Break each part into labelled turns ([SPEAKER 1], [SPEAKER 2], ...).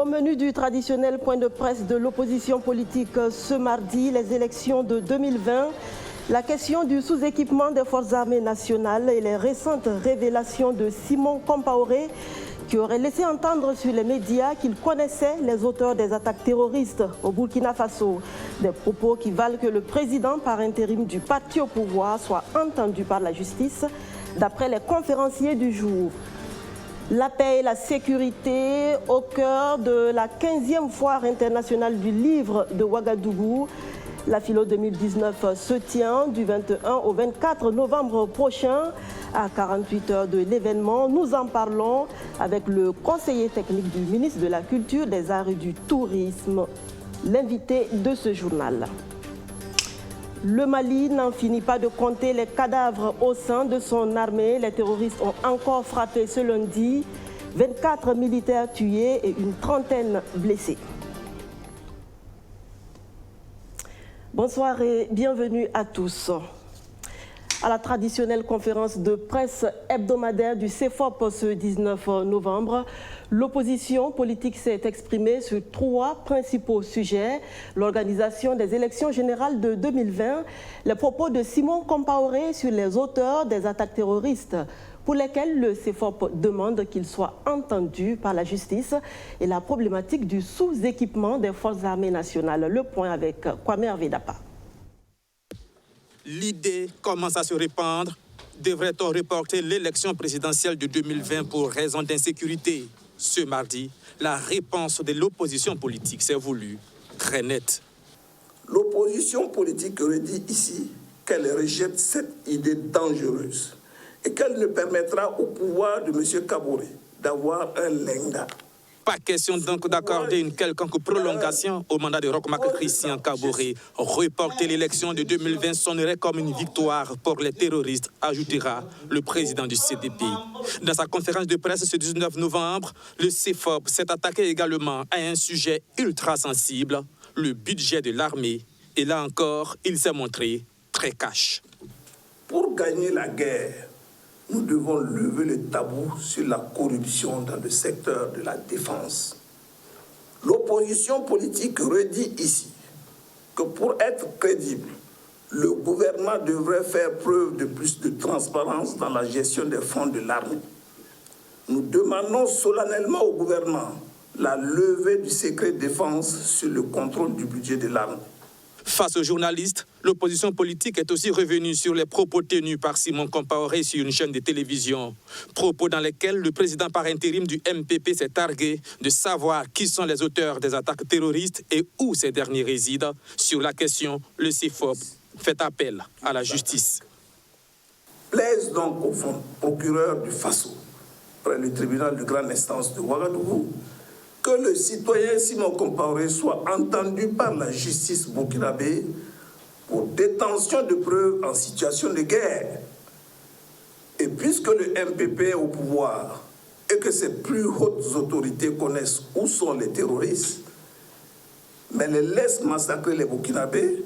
[SPEAKER 1] Au menu du traditionnel point de presse de l'opposition politique ce mardi, les élections de 2020, la question du sous-équipement des forces armées nationales et les récentes révélations de Simon Compaoré qui aurait laissé entendre sur les médias qu'il connaissait les auteurs des attaques terroristes au Burkina Faso. Des propos qui valent que le président par intérim du parti au pouvoir soit entendu par la justice, d'après les conférenciers du jour. La paix et la sécurité au cœur de la 15e foire internationale du livre de Ouagadougou. La Philo 2019 se tient du 21 au 24 novembre prochain. À 48 heures de l'événement, nous en parlons avec le conseiller technique du ministre de la Culture, des Arts et du Tourisme, l'invité de ce journal. Le Mali n'en finit pas de compter les cadavres au sein de son armée. Les terroristes ont encore frappé ce lundi 24 militaires tués et une trentaine blessés. Bonsoir et bienvenue à tous. À la traditionnelle conférence de presse hebdomadaire du CEFOP ce 19 novembre, l'opposition politique s'est exprimée sur trois principaux sujets: l'organisation des élections générales de 2020, les propos de Simon Compaoré sur les auteurs des attaques terroristes pour lesquels le CEFOP demande qu'ils soient entendus par la justice, et la problématique du sous-équipement des forces armées nationales. Le point avec Kwame Hervé-Dapa.
[SPEAKER 2] L'idée commence à se répandre. Devrait-on reporter l'élection présidentielle de 2020 pour raison d'insécurité? Ce mardi, la réponse de l'opposition politique s'est voulue très nette.
[SPEAKER 3] L'opposition politique redit ici qu'elle rejette cette idée dangereuse et qu'elle ne permettra au pouvoir de M. Kaboré d'avoir un lenga.
[SPEAKER 2] Pas question donc d'accorder une quelconque prolongation au mandat de Roch-Marc Christian Kaboré. Reporter l'élection de 2020 sonnerait comme une victoire pour les terroristes, ajoutera le président du CDP. Dans sa conférence de presse ce 19 novembre, le CEFOP s'est attaqué également à un sujet ultra sensible, le budget de l'armée. Et là encore, il s'est montré très cash.
[SPEAKER 3] Pour gagner la guerre, nous devons lever le tabou sur la corruption dans le secteur de la défense. L'opposition politique redit ici que pour être crédible, le gouvernement devrait faire preuve de plus de transparence dans la gestion des fonds de l'armée. Nous demandons solennellement au gouvernement la levée du secret défense sur le contrôle du budget de l'armée.
[SPEAKER 2] Face aux journalistes, l'opposition politique est aussi revenue sur les propos tenus par Simon Compaoré sur une chaîne de télévision. Propos dans lesquels le président par intérim du MPP s'est targué de savoir qui sont les auteurs des attaques terroristes et où ces derniers résident. Sur la question, le CEFOP fait appel à la justice.
[SPEAKER 3] Plaise donc au procureur du Faso, près le tribunal de grande instance de Ouagadougou, que le citoyen Simon Compaoré soit entendu par la justice burkinabé pour détention de preuves en situation de guerre. Et puisque le MPP est au pouvoir et que ses plus hautes autorités connaissent où sont les terroristes, mais les laissent massacrer les Burkinabés,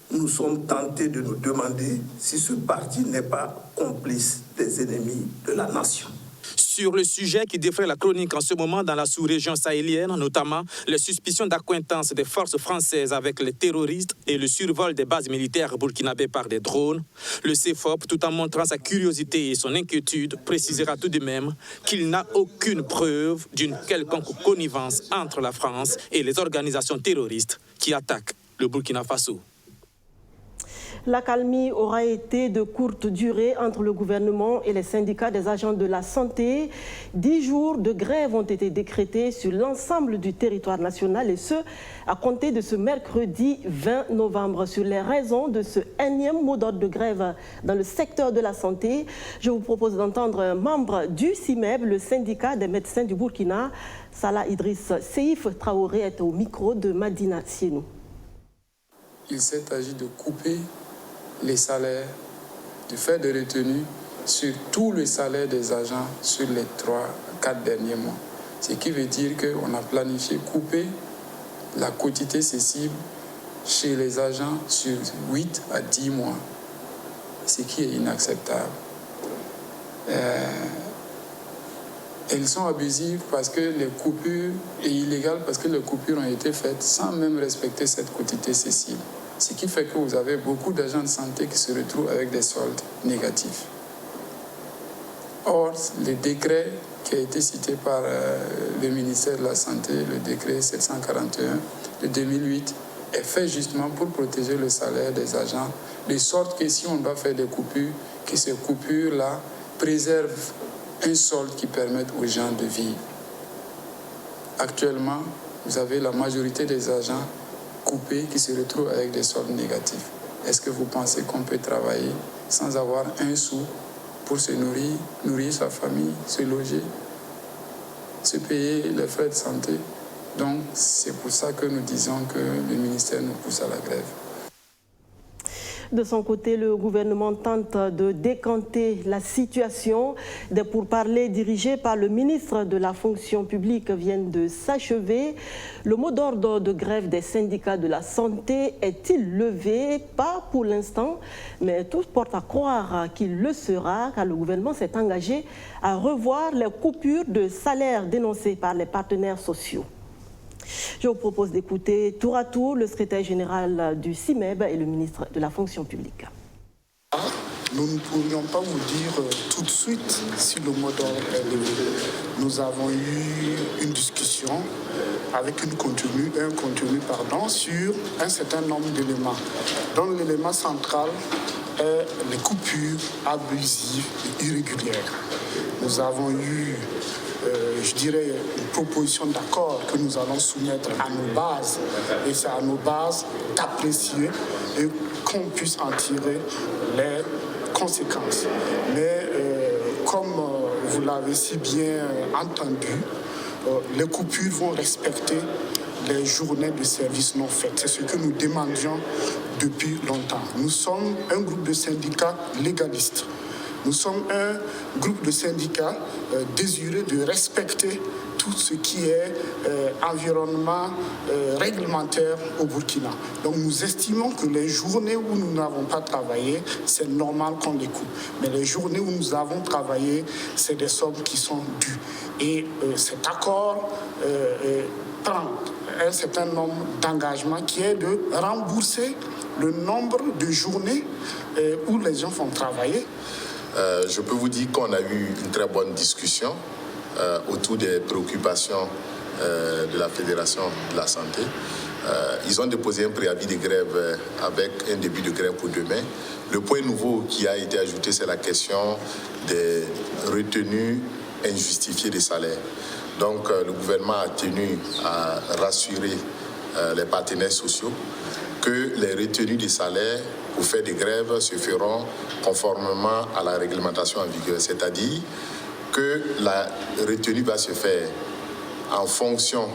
[SPEAKER 3] nous sommes tentés de nous demander si ce parti n'est pas complice des ennemis de la nation.
[SPEAKER 2] Sur le sujet qui défraie la chronique en ce moment dans la sous-région sahélienne, notamment les suspicions d'accointance des forces françaises avec les terroristes et le survol des bases militaires burkinabées par des drones, le CEFOP, tout en montrant sa curiosité et son inquiétude, précisera tout de même qu'il n'a aucune preuve d'une quelconque connivence entre la France et les organisations terroristes qui attaquent le Burkina Faso.
[SPEAKER 1] L'accalmie aura été de courte durée entre le gouvernement et les syndicats des agents de la santé. 10 jours de grève ont été décrétés sur l'ensemble du territoire national, et ce, à compter de ce mercredi 20 novembre. Sur les raisons de ce énième mot d'ordre de grève dans le secteur de la santé, je vous propose d'entendre un membre du CIMEB, le syndicat des médecins du Burkina. Salah Idriss Seif Traoré est au micro de Madina Sienou.
[SPEAKER 4] Il s'est agi de couper les salaires, de faire des retenues sur tout le salaire des agents sur les 3-4 derniers mois. Ce qui veut dire qu'on a planifié couper la quotité cessible chez les agents sur 8 à 10 mois, ce qui est inacceptable. Elles sont abusives parce que les coupures, et illégales parce que les coupures ont été faites sans même respecter cette quotité cessible. Ce qui fait que vous avez beaucoup d'agents de santé qui se retrouvent avec des soldes négatifs. Or, le décret qui a été cité par le ministère de la Santé, le décret 741 de 2008, est fait justement pour protéger le salaire des agents, de sorte que si on doit faire des coupures, que ces coupures-là préservent un solde qui permette aux gens de vivre. Actuellement, vous avez la majorité des agents coupés qui se retrouvent avec des soldes négatifs. Est-ce que vous pensez qu'on peut travailler sans avoir un sou pour se nourrir sa famille, se loger, se payer les frais de santé? Donc, c'est pour ça que nous disons que le ministère nous pousse à la grève.
[SPEAKER 1] De son côté, le gouvernement tente de décanter la situation. Des pourparlers dirigés par le ministre de la fonction publique viennent de s'achever. Le mot d'ordre de grève des syndicats de la santé est-il levé? Pas pour l'instant, mais tout porte à croire qu'il le sera, car le gouvernement s'est engagé à revoir les coupures de salaire dénoncées par les partenaires sociaux. Je vous propose d'écouter tour à tour le secrétaire général du CIMEB et le ministre de la fonction publique.
[SPEAKER 5] Nous ne pourrions pas vous dire tout de suite si le mot d'ordre est levé. Nous avons eu une discussion avec un contenu sur un certain nombre d'éléments, dont l'élément central est les coupures abusives et irrégulières. Nous avons eu une proposition d'accord que nous allons soumettre à nos bases. Et c'est à nos bases d'apprécier et qu'on puisse en tirer les conséquences. Mais comme vous l'avez si bien entendu, les coupures vont respecter les journées de service non faites. C'est ce que nous demandions depuis longtemps. Nous sommes un groupe de syndicats légalistes. Nous sommes un groupe de syndicats désireux de respecter tout ce qui est environnement réglementaire au Burkina. Donc nous estimons que les journées où nous n'avons pas travaillé, c'est normal qu'on les coupe. Mais les journées où nous avons travaillé, c'est des sommes qui sont dues. Et cet accord prend un certain nombre d'engagements qui est de rembourser le nombre de journées où les gens vont travailler.
[SPEAKER 6] Je peux vous dire qu'on a eu une très bonne discussion autour des préoccupations de la Fédération de la Santé. Ils ont déposé un préavis de grève avec un début de grève pour demain. Le point nouveau qui a été ajouté, c'est la question des retenues injustifiées des salaires. Donc le gouvernement a tenu à rassurer les partenaires sociaux que les retenues des salaires pour faire des grèves se feront conformément à la réglementation en vigueur. C'est-à-dire que la retenue va se faire en fonction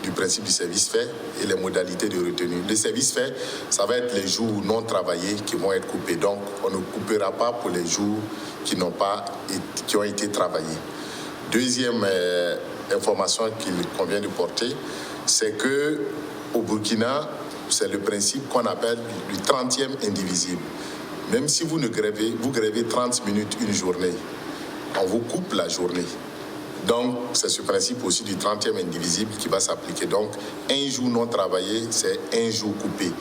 [SPEAKER 6] du principe du service fait et les modalités de retenue. Le service fait, ça va être les jours non travaillés qui vont être coupés. Donc, on ne coupera pas pour les jours qui ont été travaillés. Deuxième information qu'il convient de porter, c'est que au Burkina, c'est le principe qu'on appelle du 30e indivisible. Même si vous grèvez 30 minutes une journée, on vous coupe la journée. Donc, c'est ce principe aussi du 30e indivisible qui va s'appliquer. Donc, un jour non travaillé, c'est un jour coupé.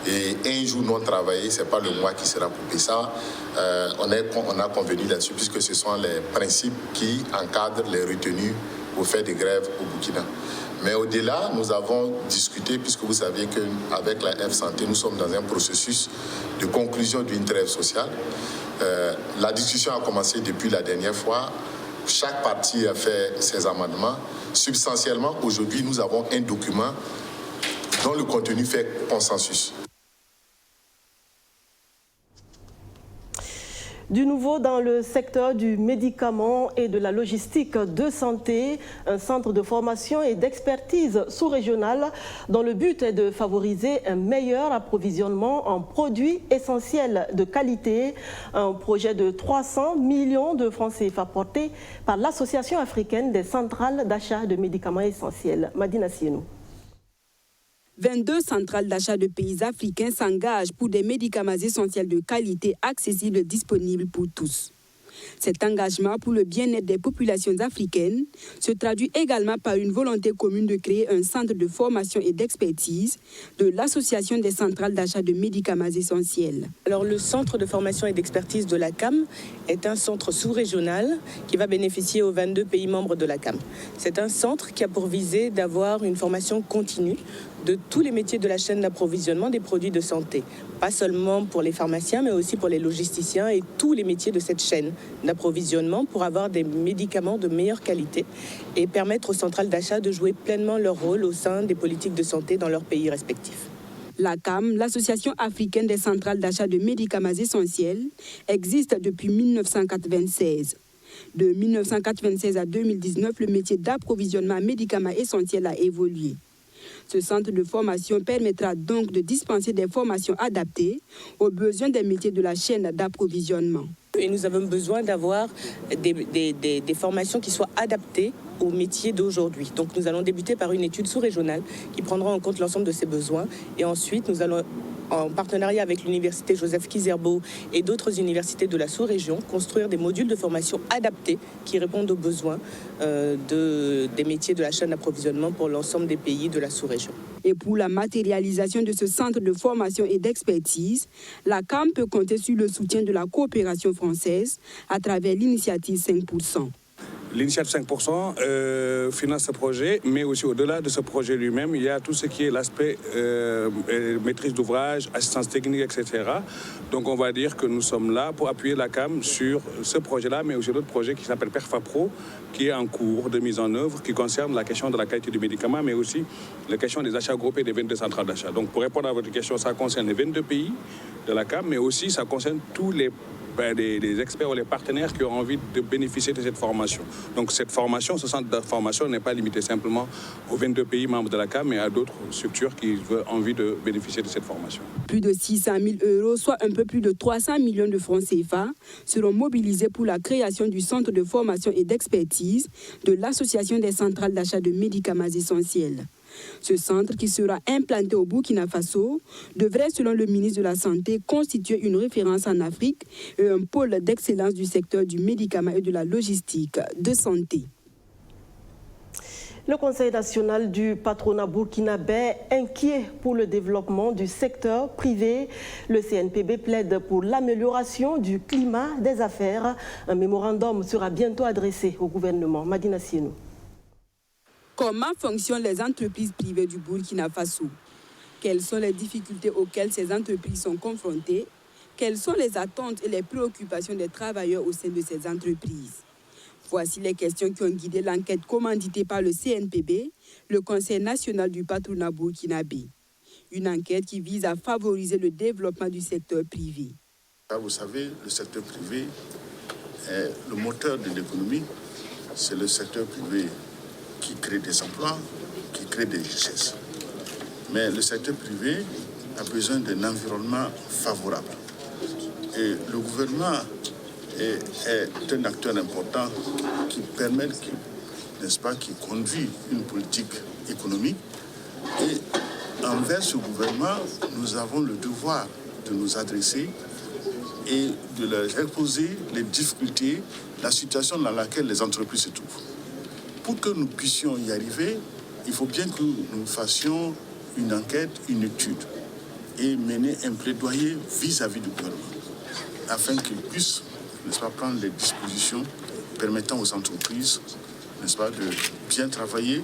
[SPEAKER 6] Et un jour non travaillé, ce n'est pas le mois qui sera coupé. Ça, on a convenu là-dessus, puisque ce sont les principes qui encadrent les retenues pour faire des grèves au Burkina. Mais au-delà, nous avons discuté, puisque vous savez qu'avec la F-Santé, nous sommes dans un processus de conclusion d'une trêve sociale. La discussion a commencé depuis la dernière fois. Chaque parti a fait ses amendements. Substantiellement, aujourd'hui, nous avons un document dont le contenu fait consensus.
[SPEAKER 1] Du nouveau dans le secteur du médicament et de la logistique de santé, un centre de formation et d'expertise sous-régional dont le but est de favoriser un meilleur approvisionnement en produits essentiels de qualité. Un projet de 300 millions de francs CFA porté par l'Association africaine des centrales d'achat de médicaments essentiels. Madina Sienou.
[SPEAKER 7] 22 centrales d'achat de pays africains s'engagent pour des médicaments essentiels de qualité accessibles et disponibles pour tous. Cet engagement pour le bien-être des populations africaines se traduit également par une volonté commune de créer un centre de formation et d'expertise de l'Association des centrales d'achat de médicaments essentiels.
[SPEAKER 8] Alors, le centre de formation et d'expertise de la CAM est un centre sous-régional qui va bénéficier aux 22 pays membres de la CAM. C'est un centre qui a pour visée d'avoir une formation continue de tous les métiers de la chaîne d'approvisionnement des produits de santé. Pas seulement pour les pharmaciens, mais aussi pour les logisticiens et tous les métiers de cette chaîne d'approvisionnement pour avoir des médicaments de meilleure qualité et permettre aux centrales d'achat de jouer pleinement leur rôle au sein des politiques de santé dans leurs pays respectifs.
[SPEAKER 7] La CAM, l'Association africaine des centrales d'achat de médicaments essentiels, existe depuis 1996. De 1996 à 2019, le métier d'approvisionnement en médicaments essentiels a évolué. Ce centre de formation permettra donc de dispenser des formations adaptées aux besoins des métiers de la chaîne d'approvisionnement.
[SPEAKER 8] Et nous avons besoin d'avoir des formations qui soient adaptées aux métiers d'aujourd'hui. Donc nous allons débuter par une étude sous-régionale qui prendra en compte l'ensemble de ces besoins. Et ensuite, nous allons, en partenariat avec l'université Joseph Kizerbo et d'autres universités de la sous-région, construire des modules de formation adaptés qui répondent aux besoins des métiers de la chaîne d'approvisionnement pour l'ensemble des pays de la sous-région.
[SPEAKER 7] Et pour la matérialisation de ce centre de formation et d'expertise, la CAM peut compter sur le soutien de la coopération française à travers l'initiative 5%.
[SPEAKER 9] L'initiative 5% finance ce projet, mais aussi au-delà de ce projet lui-même, il y a tout ce qui est l'aspect maîtrise d'ouvrage, assistance technique, etc. Donc on va dire que nous sommes là pour appuyer la CAM sur ce projet-là, mais aussi d'autres projets qui s'appellent PERFAPRO, qui est en cours de mise en œuvre, qui concerne la question de la qualité du médicament, mais aussi la question des achats groupés des 22 centrales d'achat. Donc pour répondre à votre question, ça concerne les 22 pays de la CAM, mais aussi ça concerne tous les experts ou les partenaires qui ont envie de bénéficier de cette formation. Donc cette formation, ce centre de formation n'est pas limité simplement aux 22 pays membres de la CAM, mais à d'autres structures qui ont envie de bénéficier de cette formation.
[SPEAKER 7] Plus de 600 000 €, soit un peu plus de 300 millions de francs CFA, seront mobilisés pour la création du centre de formation et d'expertise de l'Association des centrales d'achat de médicaments essentiels. Ce centre, qui sera implanté au Burkina Faso, devrait, selon le ministre de la Santé, constituer une référence en Afrique et un pôle d'excellence du secteur du médicament et de la logistique de santé.
[SPEAKER 1] Le Conseil national du patronat burkinabé, inquiet pour le développement du secteur privé, le CNPB plaide pour l'amélioration du climat des affaires. Un mémorandum sera bientôt adressé au gouvernement. Madina Sienou.
[SPEAKER 7] Comment fonctionnent les entreprises privées du Burkina Faso? Quelles sont les difficultés auxquelles ces entreprises sont confrontées? Quelles sont les attentes et les préoccupations des travailleurs au sein de ces entreprises? Voici les questions qui ont guidé l'enquête commanditée par le CNPB, le Conseil national du patronat burkinabé. Une enquête qui vise à favoriser le développement du secteur privé.
[SPEAKER 6] Vous savez, le secteur privé est le moteur de l'économie. C'est le secteur privé qui crée des emplois, qui crée des richesses. Mais le secteur privé a besoin d'un environnement favorable. Et le gouvernement est un acteur important qui permet, qui conduit une politique économique. Et envers ce gouvernement, nous avons le devoir de nous adresser et de leur exposer les difficultés, la situation dans laquelle les entreprises se trouvent. Pour que nous puissions y arriver, il faut bien que nous fassions une enquête, une étude et mener un plaidoyer vis-à-vis du gouvernement afin qu'il puisse, n'est-ce pas, prendre les dispositions permettant aux entreprises, n'est-ce pas, de bien travailler.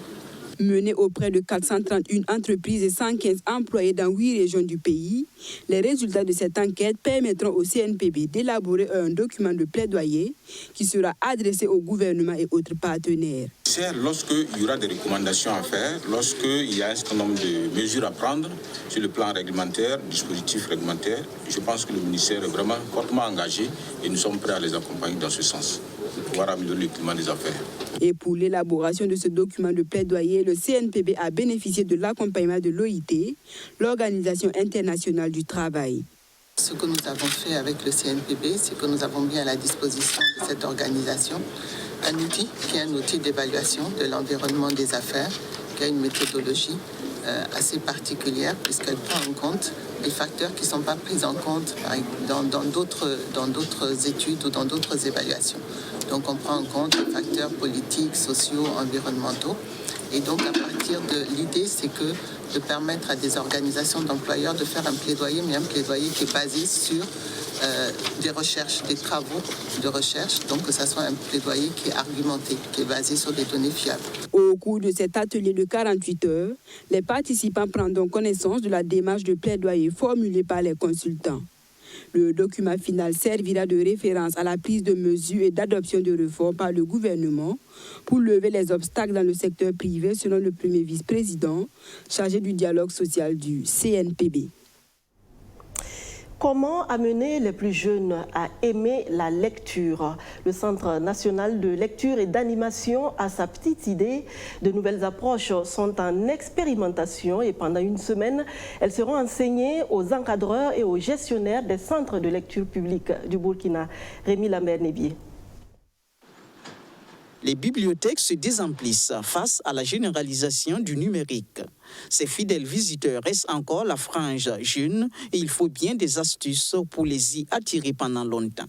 [SPEAKER 7] Menée auprès de 431 entreprises et 115 employés dans 8 régions du pays, les résultats de cette enquête permettront au CNPB d'élaborer un document de plaidoyer qui sera adressé au gouvernement et autres partenaires.
[SPEAKER 10] Lorsqu'il y aura des recommandations à faire, lorsqu'il y a un certain nombre de mesures à prendre sur le plan réglementaire, dispositif réglementaire, je pense que le ministère est vraiment fortement engagé et nous sommes prêts à les accompagner dans ce sens, pour pouvoir améliorer le climat des affaires.
[SPEAKER 7] Et pour l'élaboration de ce document de plaidoyer, le CNPB a bénéficié de l'accompagnement de l'OIT, l'Organisation internationale du travail.
[SPEAKER 11] Ce que nous avons fait avec le CNPB, c'est que nous avons mis à la disposition de cette organisation un outil qui est un outil d'évaluation de l'environnement des affaires, qui a une méthodologie assez particulière puisqu'elle prend en compte des facteurs qui ne sont pas pris en compte dans d'autres études ou dans d'autres évaluations. Donc on prend en compte les facteurs politiques, sociaux, environnementaux. Et donc à partir de l'idée, c'est que de permettre à des organisations d'employeurs de faire un plaidoyer, mais un plaidoyer qui est basé sur des recherches, des travaux de recherche, donc que ça soit un plaidoyer qui est argumenté, qui est basé sur des données fiables.
[SPEAKER 7] Au cours de cet atelier de 48 heures, les participants prendront connaissance de la démarche de plaidoyer formulée par les consultants. Le document final servira de référence à la prise de mesures et d'adoption de réformes par le gouvernement pour lever les obstacles dans le secteur privé, selon le premier vice-président chargé du dialogue social du CNPB.
[SPEAKER 1] Comment amener les plus jeunes à aimer la lecture? Le Centre national de lecture et d'animation a sa petite idée. De nouvelles approches sont en expérimentation et pendant une semaine, elles seront enseignées aux encadreurs et aux gestionnaires des centres de lecture publique du Burkina. Rémi Lambert-Nébier.
[SPEAKER 12] Les bibliothèques se désemplissent face à la généralisation du numérique. Ces fidèles visiteurs restent encore la frange jeune et il faut bien des astuces pour les y attirer pendant longtemps.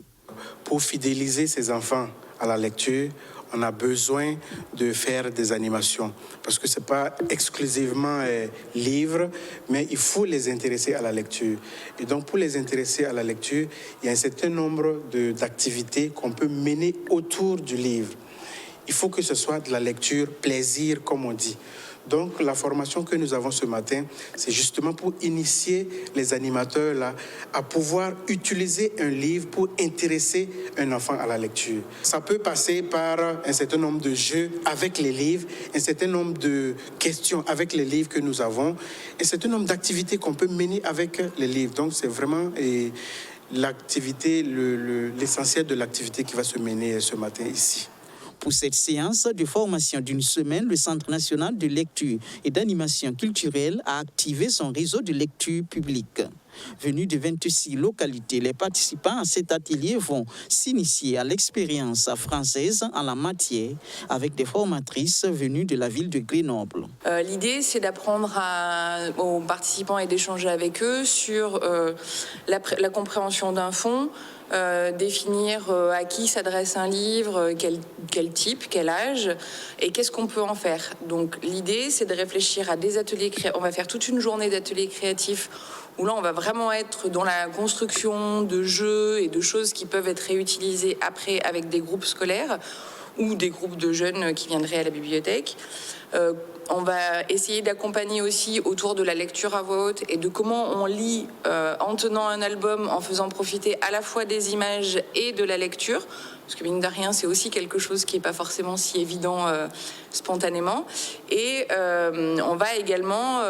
[SPEAKER 13] Pour fidéliser ces enfants à la lecture, on a besoin de faire des animations parce que ce n'est pas exclusivement livre, mais il faut les intéresser à la lecture. Et donc pour les intéresser à la lecture, il y a un certain nombre d'activités qu'on peut mener autour du livre. Il faut que ce soit de la lecture plaisir, comme on dit. Donc, la formation que nous avons ce matin, c'est justement pour initier les animateurs là, à pouvoir utiliser un livre pour intéresser un enfant à la lecture. Ça peut passer par un certain nombre de jeux avec les livres, un certain nombre de questions avec les livres que nous avons, un certain nombre d'activités qu'on peut mener avec les livres. Donc, c'est vraiment l'activité, l'essentiel de l'activité qui va se mener ce matin ici.
[SPEAKER 12] Pour cette séance de formation d'une semaine, le Centre national de lecture et d'animation culturelle a activé son réseau de lecture publique. Venus de 26 localités, les participants à cet atelier vont s'initier à l'expérience française en la matière avec des formatrices venues de la ville de Grenoble.
[SPEAKER 14] L'idée, c'est d'apprendre aux participants et d'échanger avec eux sur la compréhension d'un fond, définir à qui s'adresse un livre, quel type, quel âge et qu'est-ce qu'on peut en faire. Donc l'idée, c'est de réfléchir à des ateliers créatifs. On va faire toute une journée d'ateliers créatifs où là, on va vraiment être dans la construction de jeux et de choses qui peuvent être réutilisées après avec des groupes scolaires ou des groupes de jeunes qui viendraient à la bibliothèque. On va essayer d'accompagner aussi autour de la lecture à voix haute et de comment on lit en tenant un album, en faisant profiter à la fois des images et de la lecture. Parce que mine de rien, c'est aussi quelque chose qui n'est pas forcément si évident spontanément. Et on va également,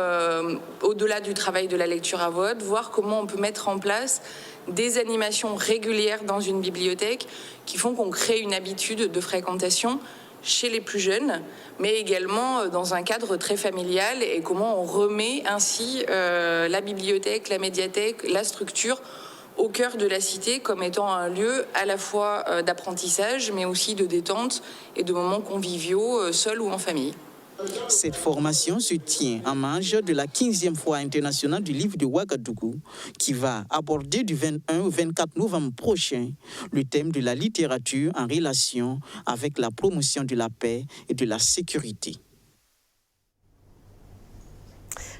[SPEAKER 14] au-delà du travail de la lecture à voix haute, voir comment on peut mettre en place des animations régulières dans une bibliothèque qui font qu'on crée une habitude de fréquentation chez les plus jeunes, mais également dans un cadre très familial et comment on remet ainsi la bibliothèque, la médiathèque, la structure au cœur de la cité comme étant un lieu à la fois d'apprentissage, mais aussi de détente et de moments conviviaux, seuls ou en famille.
[SPEAKER 12] Cette formation se tient en marge de la 15e Foire internationale du livre de Ouagadougou qui va aborder du 21 au 24 novembre prochain le thème de la littérature en relation avec la promotion de la paix et de la sécurité.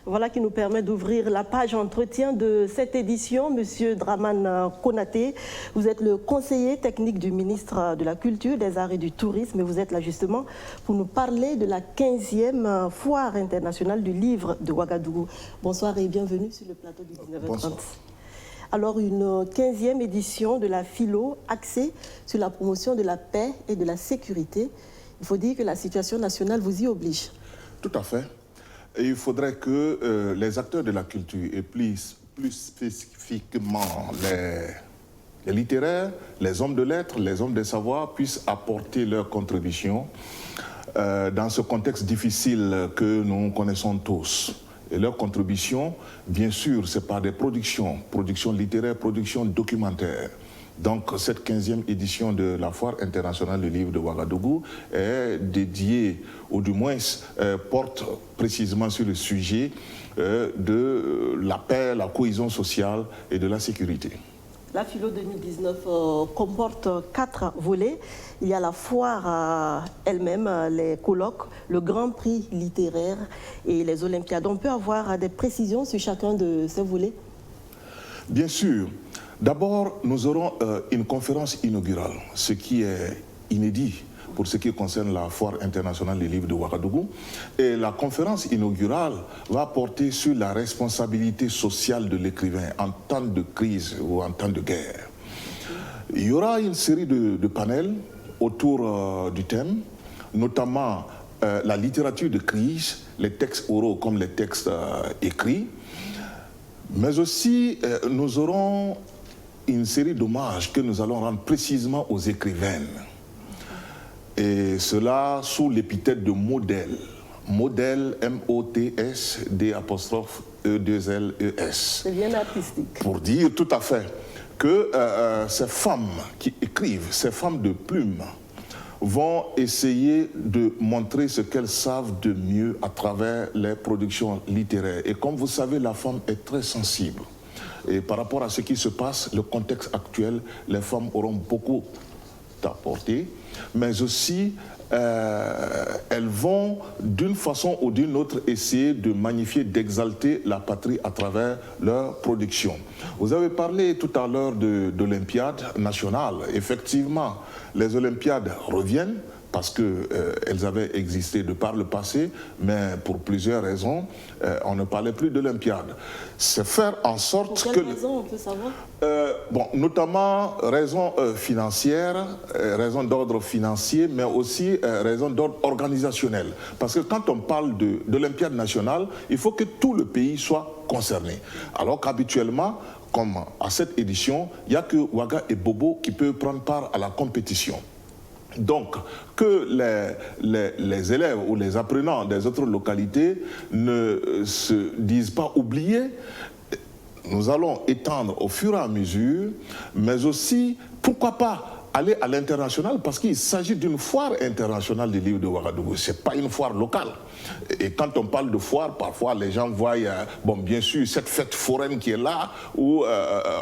[SPEAKER 1] Voilà qui nous permet d'ouvrir la page entretien de cette édition. Monsieur Dramane Konaté, vous êtes le conseiller technique du ministre de la Culture, des Arts et du Tourisme et vous êtes là justement pour nous parler de la 15e Foire internationale du livre de Ouagadougou. Bonsoir et bienvenue sur le plateau du 19h30. Bonsoir. Alors, une 15e édition de la philo axée sur la promotion de la paix et de la sécurité. Il faut dire que la situation nationale vous y oblige.
[SPEAKER 15] Tout à fait. Et il faudrait que les acteurs de la culture, et plus spécifiquement les littéraires, les hommes de lettres, les hommes de savoir, puissent apporter leur contribution dans ce contexte difficile que nous connaissons tous. Et leur contribution, bien sûr, c'est par des productions littéraires, productions documentaires, Donc cette 15e édition de la Foire internationale du livre de Ouagadougou est dédiée, ou du moins porte précisément sur le sujet de la paix, la cohésion sociale et de la sécurité.
[SPEAKER 1] La Philo 2019 comporte 4 volets. Il y a la foire elle-même, les colloques, le Grand Prix littéraire et les Olympiades. On peut avoir des précisions sur chacun de ces volets?
[SPEAKER 15] Bien sûr. D'abord, nous aurons une conférence inaugurale, ce qui est inédit pour ce qui concerne la Foire internationale des livres de Ouagadougou. Et la conférence inaugurale va porter sur la responsabilité sociale de l'écrivain en temps de crise ou en temps de guerre. Il y aura une série de panels autour du thème, notamment la littérature de crise, les textes oraux comme les textes écrits, mais aussi nous aurons une série d'hommages que nous allons rendre précisément aux écrivaines. Et cela sous l'épithète de modèle. Modèle, M-O-T-S-D'-E-2-L-E-S.
[SPEAKER 1] C'est bien artistique.
[SPEAKER 15] Pour dire tout à fait que ces femmes qui écrivent, ces femmes de plume, vont essayer de montrer ce qu'elles savent de mieux à travers les productions littéraires. Et comme vous savez, la femme est très sensible. Et par rapport à ce qui se passe, le contexte actuel, les femmes auront beaucoup à apporter, mais aussi elles vont d'une façon ou d'une autre essayer de magnifier, d'exalter la patrie à travers leur production. Vous avez parlé tout à l'heure d'Olympiades nationales. Effectivement, les Olympiades reviennent parce qu'elles avaient existé de par le passé, mais pour plusieurs raisons, on ne parlait plus d'Olympiades. C'est faire en sorte
[SPEAKER 1] pour quelle raison, on peut savoir?
[SPEAKER 15] Notamment raisons financières, raisons d'ordre financier, mais aussi raisons d'ordre organisationnel. Parce que quand on parle d'Olympiade nationale, il faut que tout le pays soit concerné. Alors qu'habituellement, comme à cette édition, il n'y a que Ouaga et Bobo qui peuvent prendre part à la compétition. Donc, que les élèves ou les apprenants des autres localités ne se disent pas oubliés, nous allons étendre au fur et à mesure, mais aussi, pourquoi pas, aller à l'international, parce qu'il s'agit d'une foire internationale des livres de Ouagadougou. Ce n'est pas une foire locale. Et quand on parle de foire, parfois les gens voient, bon, bien sûr, cette fête foraine qui est là, où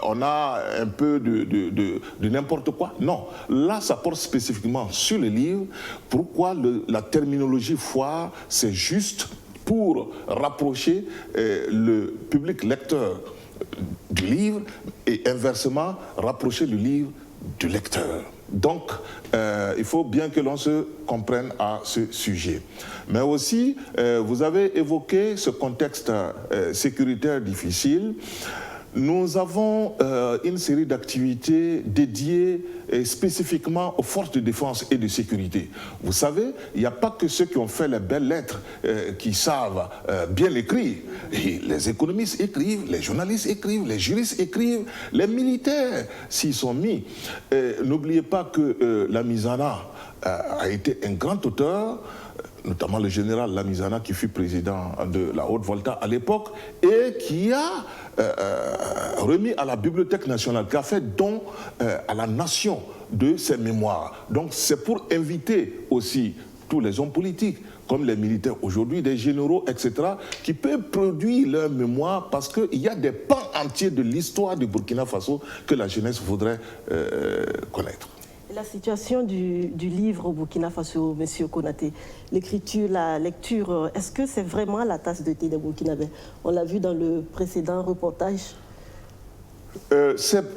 [SPEAKER 15] on a un peu de n'importe quoi. Non, là, ça porte spécifiquement sur le livre. Pourquoi la terminologie foire, c'est juste pour rapprocher le public lecteur du livre et inversement, rapprocher le livre du lecteur. Donc, il faut bien que l'on se comprenne à ce sujet. Mais aussi, vous avez évoqué ce contexte sécuritaire difficile. Nous avons une série d'activités dédiées spécifiquement aux forces de défense et de sécurité. Vous savez, il n'y a pas que ceux qui ont fait les belles lettres qui savent bien écrire. Et les économistes écrivent, les journalistes écrivent, les juristes écrivent, les militaires s'y sont mis. N'oubliez pas que Lamizana a été un grand auteur, notamment le général Lamizana qui fut président de la Haute-Volta à l'époque et qui a remis à la Bibliothèque nationale, qui a fait don à la nation de ses mémoires. Donc c'est pour inviter aussi tous les hommes politiques, comme les militaires aujourd'hui, des généraux, etc., qui peuvent produire leurs mémoires parce qu'il y a des pans entiers de l'histoire du Burkina Faso que la jeunesse voudrait connaître.
[SPEAKER 1] La situation du livre au Burkina Faso, M. Konaté, l'écriture, la lecture, est-ce que c'est vraiment la tasse de thé des Burkinabés? On l'a vu dans le précédent reportage.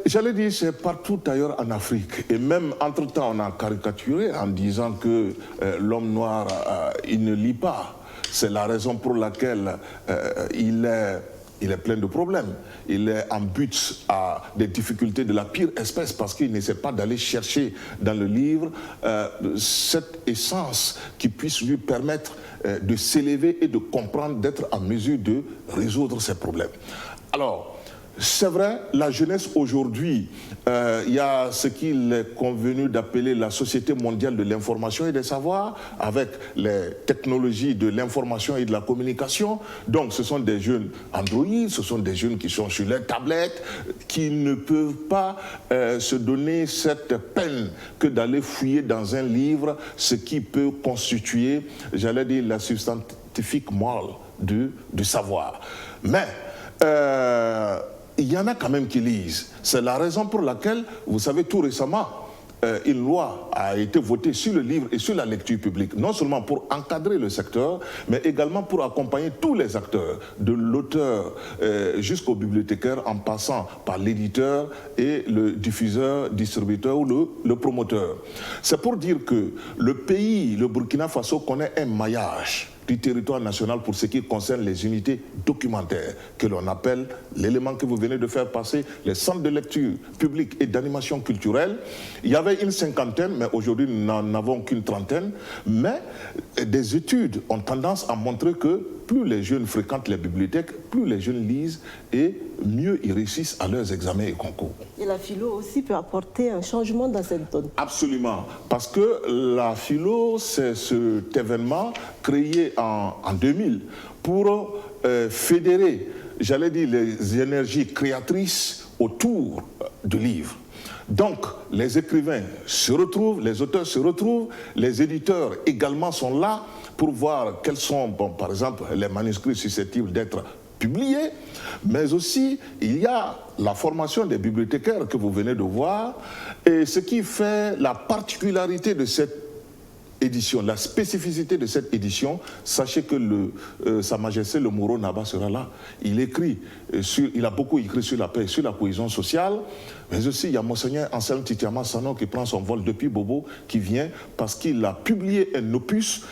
[SPEAKER 15] J'allais dire, c'est partout ailleurs en Afrique. Et même, entre-temps, on a caricaturé en disant que l'homme noir, il ne lit pas. C'est la raison pour laquelle il est plein de problèmes. Il est en but à des difficultés de la pire espèce parce qu'il n'essaie pas d'aller chercher dans le livre cette essence qui puisse lui permettre de s'élever et de comprendre, d'être en mesure de résoudre ses problèmes. Alors, c'est vrai, la jeunesse aujourd'hui, il y a ce qu'il est convenu d'appeler la société mondiale de l'information et des savoirs, avec les technologies de l'information et de la communication. Donc ce sont des jeunes Android, ce sont des jeunes qui sont sur les tablettes, qui ne peuvent pas se donner cette peine que d'aller fouiller dans un livre ce qui peut constituer, j'allais dire, la substantifique moelle du savoir. Mais il y en a quand même qui lisent. C'est la raison pour laquelle, vous savez, tout récemment, une loi a été votée sur le livre et sur la lecture publique, non seulement pour encadrer le secteur, mais également pour accompagner tous les acteurs, de l'auteur jusqu'au bibliothécaire, en passant par l'éditeur et le diffuseur, distributeur ou le promoteur. C'est pour dire que le pays, le Burkina Faso, connaît un maillage du territoire national pour ce qui concerne les unités documentaires, que l'on appelle l'élément que vous venez de faire passer, les centres de lecture publique et d'animation culturelle. Il y avait une cinquantaine, mais aujourd'hui nous n'en avons qu'une trentaine. Mais des études ont tendance à montrer que plus les jeunes fréquentent les bibliothèques, plus les jeunes lisent et mieux ils réussissent à leurs examens et concours.
[SPEAKER 1] Et la philo aussi peut apporter un changement dans cette donne.
[SPEAKER 15] Absolument, parce que la philo, c'est cet événement créé en 2000 pour fédérer, j'allais dire, les énergies créatrices autour du livre. Donc, les écrivains se retrouvent, les auteurs se retrouvent, les éditeurs également sont là pour voir quels sont, bon, par exemple, les manuscrits susceptibles d'être publiés, mais aussi il y a la formation des bibliothécaires que vous venez de voir, et ce qui fait la particularité de cette édition, la spécificité de cette édition, sachez que Sa Majesté le Moro Naba sera là. Il a beaucoup écrit sur la paix, sur la cohésion sociale, mais aussi il y a Monseigneur Anselme Titiama Sano qui prend son vol depuis Bobo, qui vient parce qu'il a publié un opus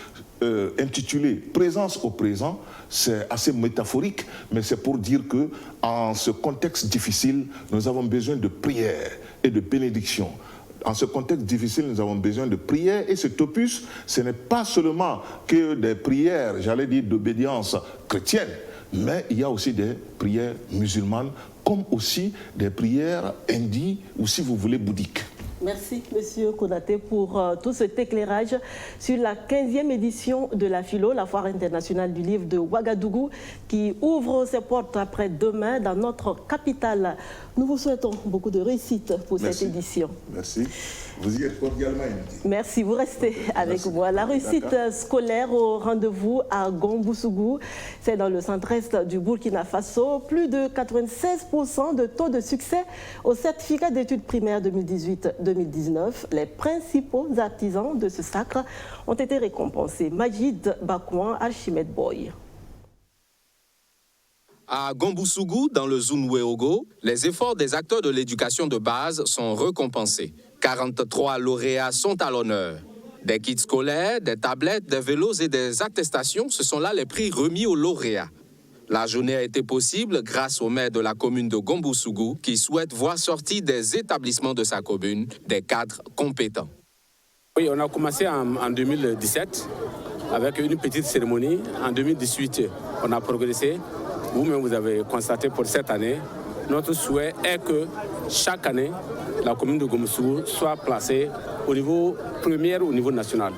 [SPEAKER 15] intitulé Présence au présent. C'est assez métaphorique, mais c'est pour dire que en ce contexte difficile, nous avons besoin de prière et de bénédiction. En ce contexte difficile, nous avons besoin de prières, et cet opus, ce n'est pas seulement que des prières, j'allais dire, d'obédience chrétienne, mais il y a aussi des prières musulmanes, comme aussi des prières indies, ou si vous voulez, bouddhiques.
[SPEAKER 1] Merci, Monsieur Konaté, pour tout cet éclairage sur la 15e édition de la Philo, la foire internationale du livre de Ouagadougou, qui ouvre ses portes après-demain dans notre capitale. Nous vous souhaitons beaucoup de réussite pour cette édition.
[SPEAKER 15] Merci. Vous y êtes cordialement invité.
[SPEAKER 1] Merci, vous restez avec moi. La réussite scolaire au rendez-vous à Gomboussougou, c'est dans le centre-est du Burkina Faso. Plus de 96% de taux de succès au certificat d'études primaires 2018-2019. Les principaux artisans de ce sacre ont été récompensés. Majid Bakouan, Archimède Boy.
[SPEAKER 16] À Gomboussougou, dans le Zunweogo, les efforts des acteurs de l'éducation de base sont récompensés. 43 lauréats sont à l'honneur. Des kits scolaires, des tablettes, des vélos et des attestations, ce sont là les prix remis aux lauréats. La journée a été possible grâce au maire de la commune de Gomboussougou qui souhaite voir sortir des établissements de sa commune des cadres compétents.
[SPEAKER 17] Oui, on a commencé en 2017 avec une petite cérémonie. En 2018, on a progressé. Vous-même, vous avez constaté pour cette année, notre souhait est que chaque année, la commune de Gomboussougou soit placée au niveau premier, au niveau national.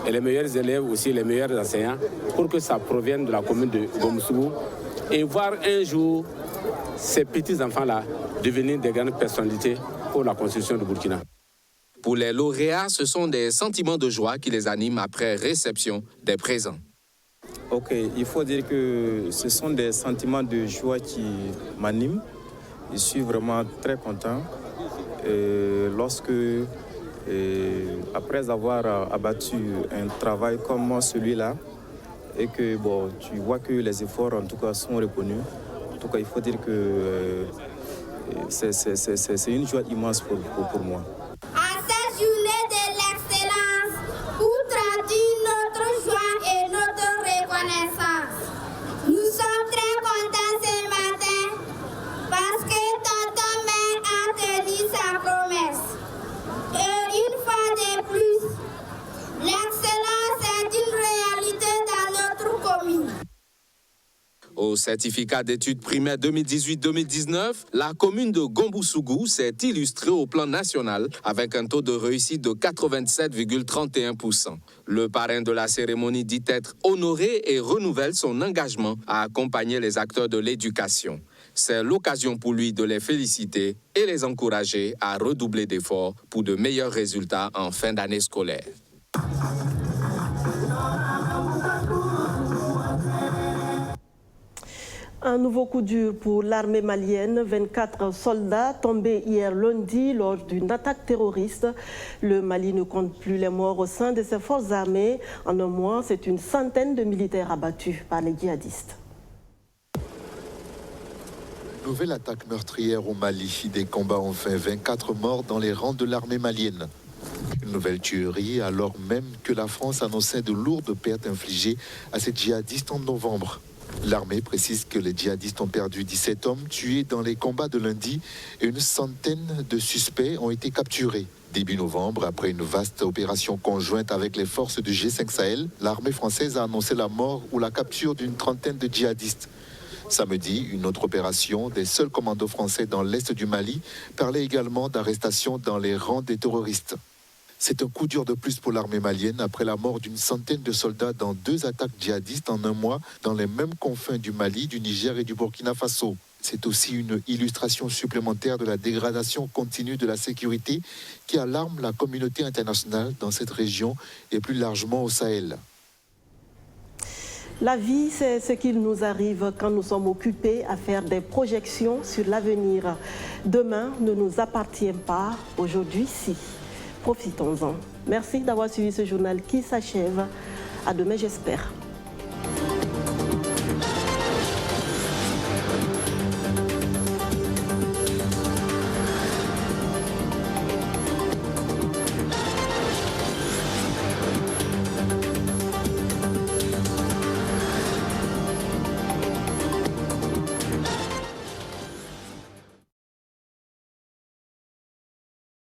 [SPEAKER 17] Et les meilleurs élèves aussi, les meilleurs enseignants, pour que ça provienne de la commune de Gomboussougou. Et voir un jour ces petits enfants-là devenir des grandes personnalités pour la construction du Burkina.
[SPEAKER 16] Pour les lauréats, ce sont des sentiments de joie qui les animent après réception des présents.
[SPEAKER 18] Ok, il faut dire que ce sont des sentiments de joie qui m'animent. Je suis vraiment très content lorsque, après avoir abattu un travail comme celui-là, et que bon, tu vois que les efforts en tout cas sont reconnus. En tout cas, il faut dire que c'est une joie immense pour moi.
[SPEAKER 19] À cette journée de l'excellence, pour traduire notre joie et notre reconnaissance, nous sommes très contents ce matin parce que tonton Mère a tenu sa promesse. Et une fois de plus, l'excellence est une réalité dans notre commune.
[SPEAKER 16] Au certificat d'études primaires 2018-2019, la commune de Gomboussougou s'est illustrée au plan national avec un taux de réussite de 87,31%. Le parrain de la cérémonie dit être honoré et renouvelle son engagement à accompagner les acteurs de l'éducation. C'est l'occasion pour lui de les féliciter et les encourager à redoubler d'efforts pour de meilleurs résultats en fin d'année scolaire.
[SPEAKER 1] Un nouveau coup dur pour l'armée malienne. 24 soldats tombés hier lundi lors d'une attaque terroriste. Le Mali ne compte plus les morts au sein de ses forces armées. En un mois, c'est une centaine de militaires abattus par les djihadistes.
[SPEAKER 20] Nouvelle attaque meurtrière au Mali. Des combats ont fait 24 morts dans les rangs de l'armée malienne. Une nouvelle tuerie alors même que la France annonçait de lourdes pertes infligées à ces djihadistes en novembre. L'armée précise que les djihadistes ont perdu 17 hommes tués dans les combats de lundi et une centaine de suspects ont été capturés. Début novembre, après une vaste opération conjointe avec les forces du G5 Sahel, l'armée française a annoncé la mort ou la capture d'une trentaine de djihadistes. Samedi, une autre opération des seuls commandos français dans l'est du Mali parlait également d'arrestations dans les rangs des terroristes. C'est un coup dur de plus pour l'armée malienne après la mort d'une centaine de soldats dans 2 attaques djihadistes en un mois dans les mêmes confins du Mali, du Niger et du Burkina Faso. C'est aussi une illustration supplémentaire de la dégradation continue de la sécurité qui alarme la communauté internationale dans cette région et plus largement au Sahel.
[SPEAKER 1] La vie, c'est ce qu'il nous arrive quand nous sommes occupés à faire des projections sur l'avenir. Demain ne nous appartient pas, aujourd'hui si. Profitons-en. Merci d'avoir suivi ce journal qui s'achève. À demain, j'espère.